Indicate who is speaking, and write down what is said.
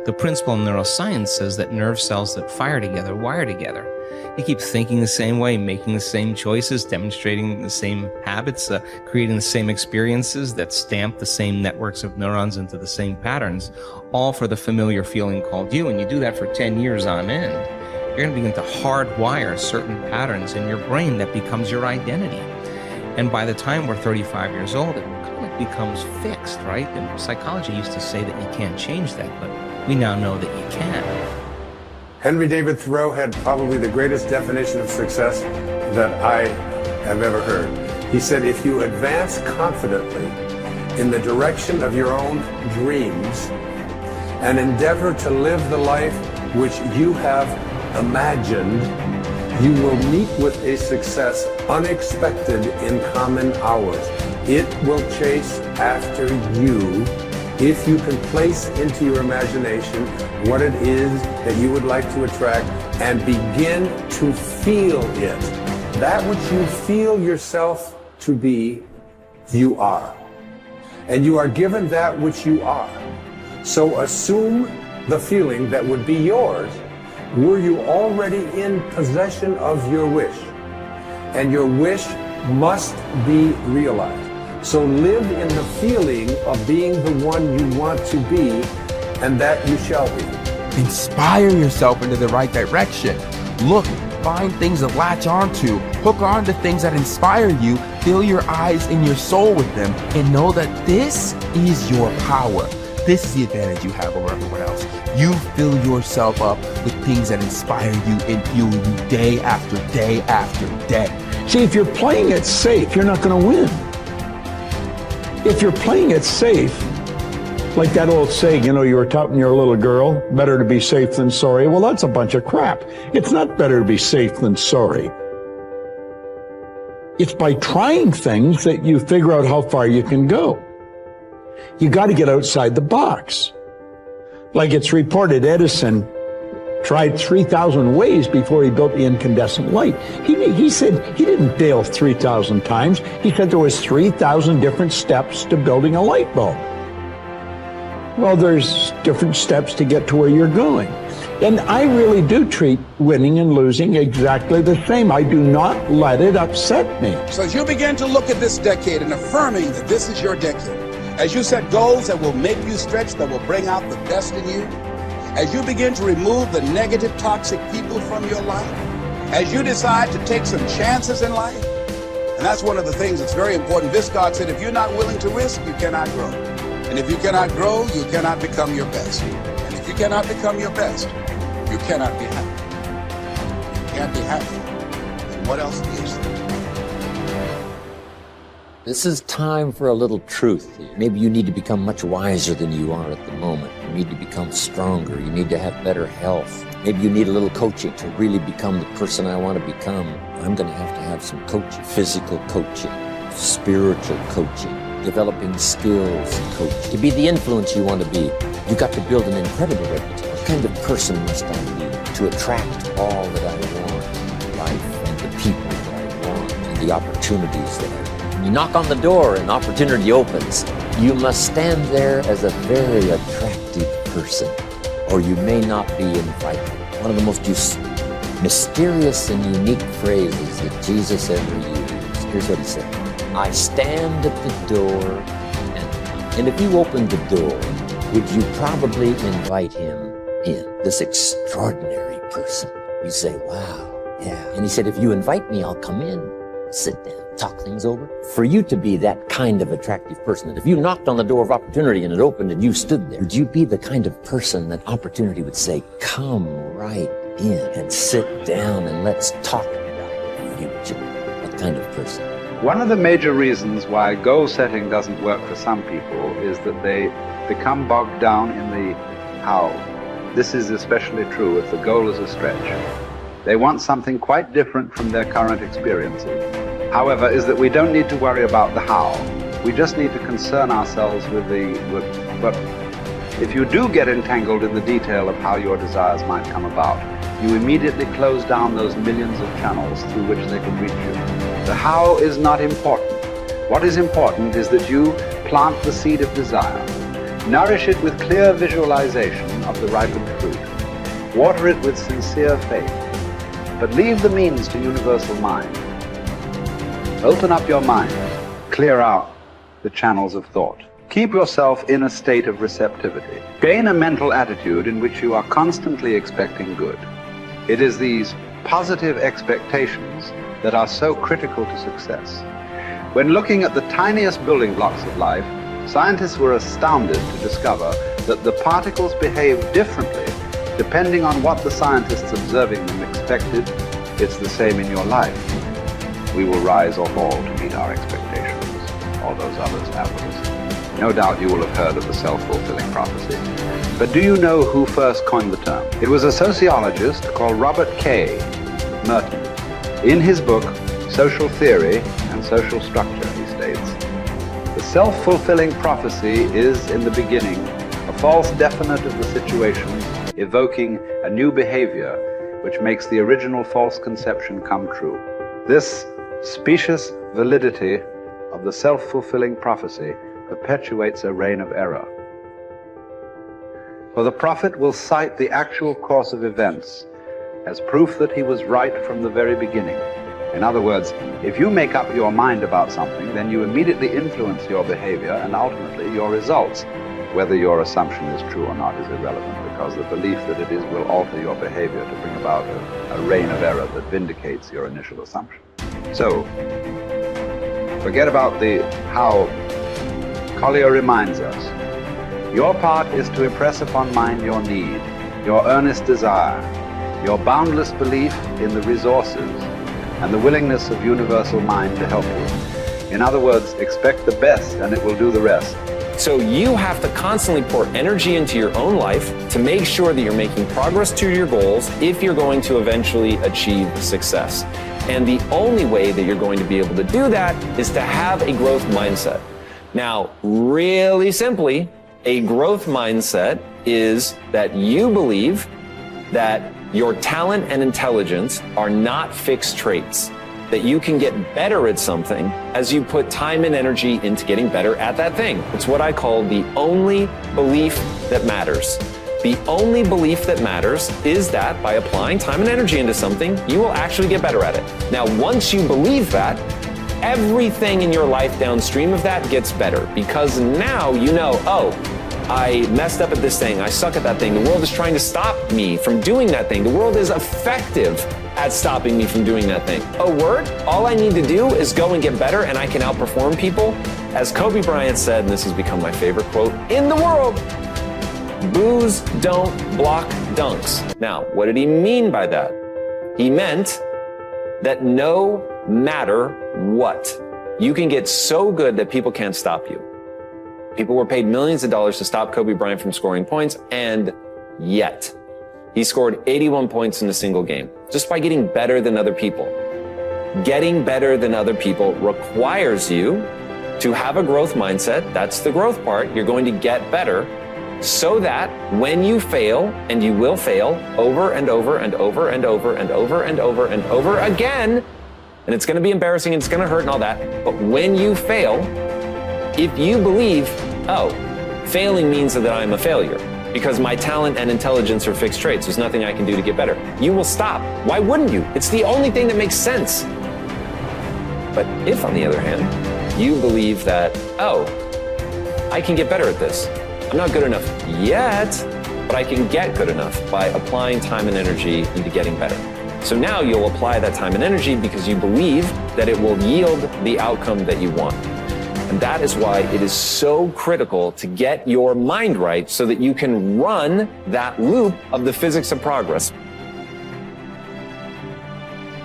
Speaker 1: The principle in neuroscience says that nerve cells that fire together wire together. You keep thinking the same way, making the same choices, demonstrating the same habits, creating the same experiences that stamp the same networks of neurons into the same patterns, all for the familiar feeling called you. And you do that for 10 years on end. You're going to begin to hardwire certain patterns in your brain that becomes your identity. And by the time we're 35 years old, it kind of becomes fixed, right? And psychology used to say that you can't change that, but we now know that you can.
Speaker 2: Henry David Thoreau had probably the greatest definition of success that I have ever heard. He said, if you advance confidently in the direction of your own dreams and endeavor to live the life which you have imagined, you will meet with a success unexpected in common hours. It will chase after you if you can place into your imagination what it is that you would like to attract and begin to feel it. That which you feel yourself to be, you are. And you are given that which you are. So assume the feeling that would be yours were you already in possession of your wish. And your wish must be realized. So live in the feeling of being the one you want to be, and that you shall be.
Speaker 3: Inspire yourself into the right direction. Look, find things to latch onto, hook on to things that inspire you, fill your eyes and your soul with them, and know that this is your power. This is the advantage you have over everyone else. You fill yourself up with things that inspire you and fuel you day after day after day.
Speaker 4: See, if you're playing it safe, you're not going to win. If you're playing it safe, like that old saying, you know, you were taught when you're a little girl, better to be safe than sorry. Well, that's a bunch of crap. It's not better to be safe than sorry. It's by trying things that you figure out how far you can go. You got to get outside the box. Like it's reported, Edison tried 3,000 ways before he built the incandescent light. He said he didn't fail 3,000 times. He said there was 3,000 different steps to building a light bulb. Well, there's different steps to get to where you're going. And I really do treat winning and losing exactly the same. I do not let it upset me.
Speaker 5: So as you begin to look at this decade and affirming that this is your decade, as you set goals that will make you stretch, that will bring out the best in you, as you begin to remove the negative, toxic people from your life, as you decide to take some chances in life, and that's one of the things that's very important. Viscard said, if you're not willing to risk, you cannot grow. And if you cannot grow, you cannot become your best. And if you cannot become your best, you cannot be happy. You can't be happy. And what else is there?
Speaker 6: This is time for a little truth here. Maybe you need to become much wiser than you are at the moment. You need to become stronger. You need to have better health. Maybe you need a little coaching to really become the person I want to become. I'm going to have some coaching. Physical coaching, spiritual coaching, developing skills coaching. To be the influence you want to be, you've got to build an incredible reputation. What kind of person must I be to attract all that I want in life and the people that I want and the opportunities that I want? You knock on the door and opportunity opens. You must stand there as a very attractive person, or you may not be invited. One of the most mysterious and unique phrases that Jesus ever used. Here's what he said. I stand at the door, and if you opened the door, would you probably invite him in? This extraordinary person. You say, wow, yeah. And he said, if you invite me, I'll come in, sit down, talk things over. For you to be that kind of attractive person, that if you knocked on the door of opportunity and it opened and you stood there, would you be the kind of person that opportunity would say, come right in and sit down and let's talk about the future? What kind of person?
Speaker 7: One of the major reasons why goal setting doesn't work for some people is that they become bogged down in the how. This is especially true if the goal is a stretch. They want something quite different from their current experiences. However, is that we don't need to worry about the how. We just need to concern ourselves with but if you do get entangled in the detail of how your desires might come about, you immediately close down those millions of channels through which they can reach you. The how is not important. What is important is that you plant the seed of desire. Nourish it with clear visualization of the ripened fruit. Water it with sincere faith, but leave the means to universal mind. Open up your mind, clear out the channels of thought. Keep yourself in a state of receptivity. Gain a mental attitude in which you are constantly expecting good. It is these positive expectations that are so critical to success. When looking at the tiniest building blocks of life, scientists were astounded to discover that the particles behave differently depending on what the scientists observing them expected. It's the same in your life. We will rise or fall to meet our expectations, or those others afterwards. No doubt you will have heard of the self-fulfilling prophecy. But do you know who first coined the term? It was a sociologist called Robert K. Merton. In his book, Social Theory and Social Structure, he states, the self-fulfilling prophecy is, in the beginning, a false definite of the situations, evoking a new behavior which makes the original false conception come true. This specious validity of the self-fulfilling prophecy perpetuates a reign of error. For the prophet will cite the actual course of events as proof that he was right from the very beginning. In other words, if you make up your mind about something, then you immediately influence your behavior and ultimately your results. Whether your assumption is true or not is irrelevant, because the belief that it is will alter your behavior to bring about a reign of error that vindicates your initial assumption. So, forget about the how. Collier reminds us, your part is to impress upon mind your need, your earnest desire, your boundless belief in the resources, and the willingness of universal mind to help you. In other words, expect the best and it will do the rest.
Speaker 8: So you have to constantly pour energy into your own life to make sure that you're making progress to your goals if you're going to eventually achieve success. And the only way that you're going to be able to do that is to have a growth mindset. Now, really simply, a growth mindset is that you believe that your talent and intelligence are not fixed traits, that you can get better at something as you put time and energy into getting better at that thing. It's what I call the only belief that matters. The only belief that matters is that by applying time and energy into something, you will actually get better at it. Now, once you believe that, everything in your life downstream of that gets better, because now you know, oh, I messed up at this thing, I suck at that thing, the world is trying to stop me from doing that thing, the world is effective at stopping me from doing that thing. Oh, word? All I need to do is go and get better and I can outperform people. As Kobe Bryant said, and this has become my favorite quote in the world, boos don't block dunks. Now, what did he mean by that? He meant that no matter what, you can get so good that people can't stop you. People were paid millions of dollars to stop Kobe Bryant from scoring points, and yet he scored 81 points in a single game just by getting better than other people. Getting better than other people requires you to have a growth mindset. That's the growth part. You're going to get better so that when you fail, and you will fail over and over and over and over and over and over and over again, and it's going to be embarrassing and it's going to hurt and all that, but when you fail, if you believe, oh, failing means that I'm a failure because my talent and intelligence are fixed traits, there's nothing I can do to get better, you will stop. Why wouldn't you? It's the only thing that makes sense. But if, on the other hand, you believe that, oh, I can get better at this. I'm not good enough yet, but I can get good enough by applying time and energy into getting better. So now you'll apply that time and energy because you believe that it will yield the outcome that you want. And that is why it is so critical to get your mind right so that you can run that loop of the physics of progress.